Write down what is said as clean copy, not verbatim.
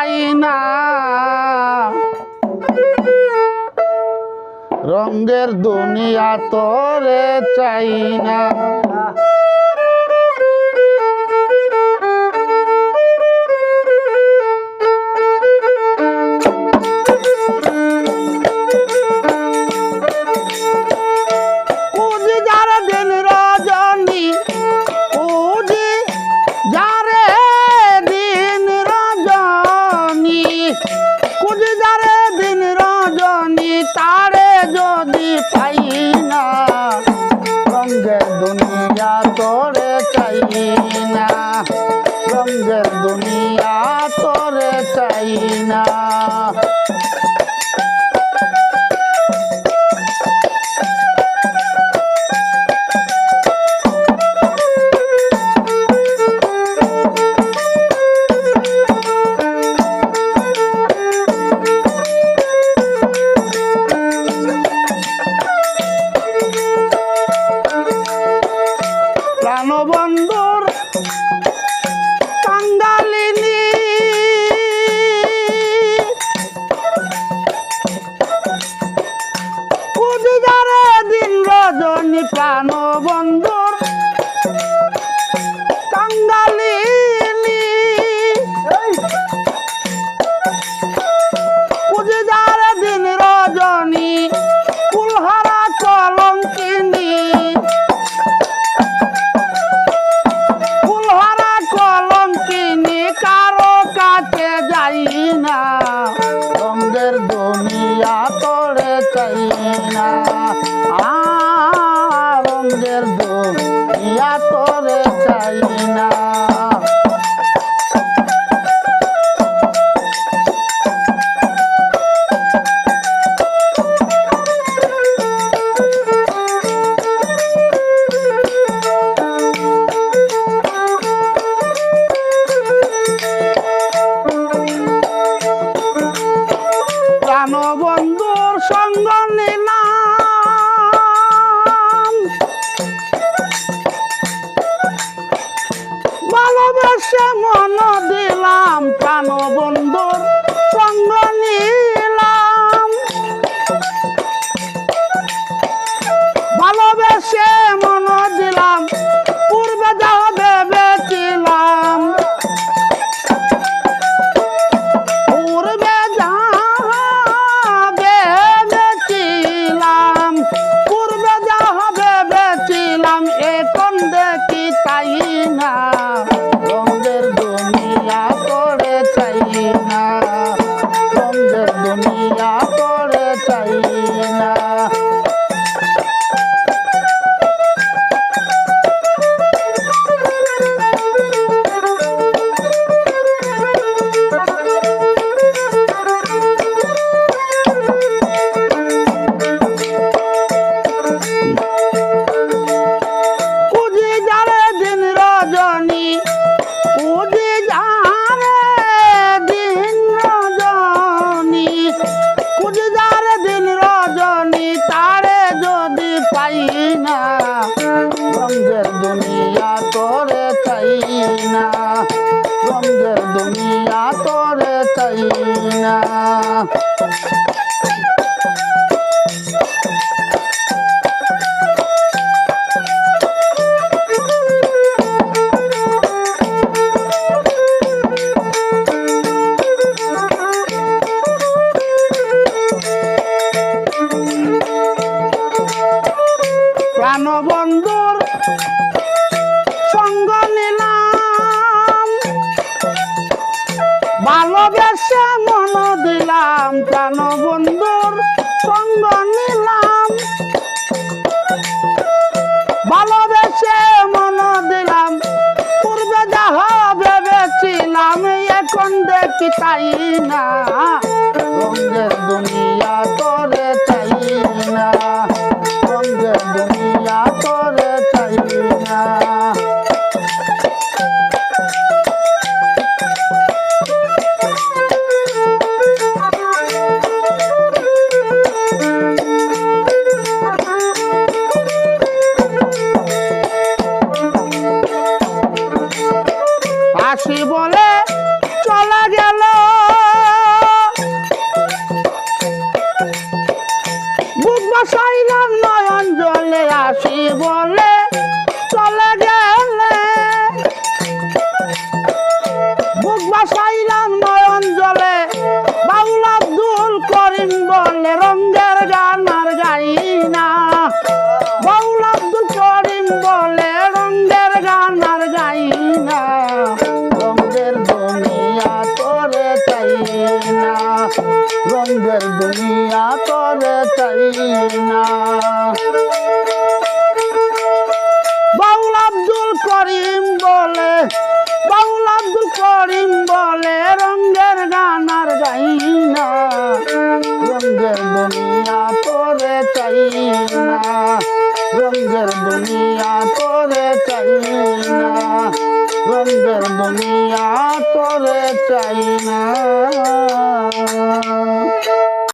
চাই না, রঙের দুনিয়া তোরে চাই না। দুনিয়া তোরে চাই না, রঙের দুনিয়া তোরে চাই না। প্রাণবন্ধুর কাঙ্গালিনী কুদিগারে দিন রজনী, প্রাণবন্ধুর কাঙ্গালিনী কুদিগারে দিন রজনী, কুলহারা কলঙ্কিনী রঙের দুনিয়া তোরে চাই না, রঙের দুনিয়া তোরে চাই না। প্রাণবন্ধুর সঙ্গ নিলাম, ভালোবেসে মন দিলাম, প্রাণবন্ধুর সঙ্গ নিলাম, ভালোবেসে মন দিলাম, পূর্বে যা ভেবেছিলাম, রঙের দুনিয়া তোরে চাই না, রঙের দুনিয়া তোরে চাই না। রঙের দুনিয়া তোরে চাই না, রঙের দুনিয়া তোরে চাই না। প্রাণবন্ধুর সঙ্গ নিলাম, ভালোবেসে মন দিলাম, প্রাণবন্ধুর সঙ্গ নিলাম, ভালোবেসে মন দিলাম, পূর্বে যাহা ভেবেছিলাম, এখন দেখি তাই না, রঙের দুনিয়া তোরে চাই না, রঙের দুনিয়া তোরে চাই না। হাসি বলে চলে গেল না। বাউল আব্দুল করিম বলে, বাউল আব্দুল করিম বলে রঙের গান আর গাই না, রঙের দুনিয়া তোরে চাই না, রঙের দুনিয়া তোরে চাই না, রঙের দুনিয়া তোরে চাই না।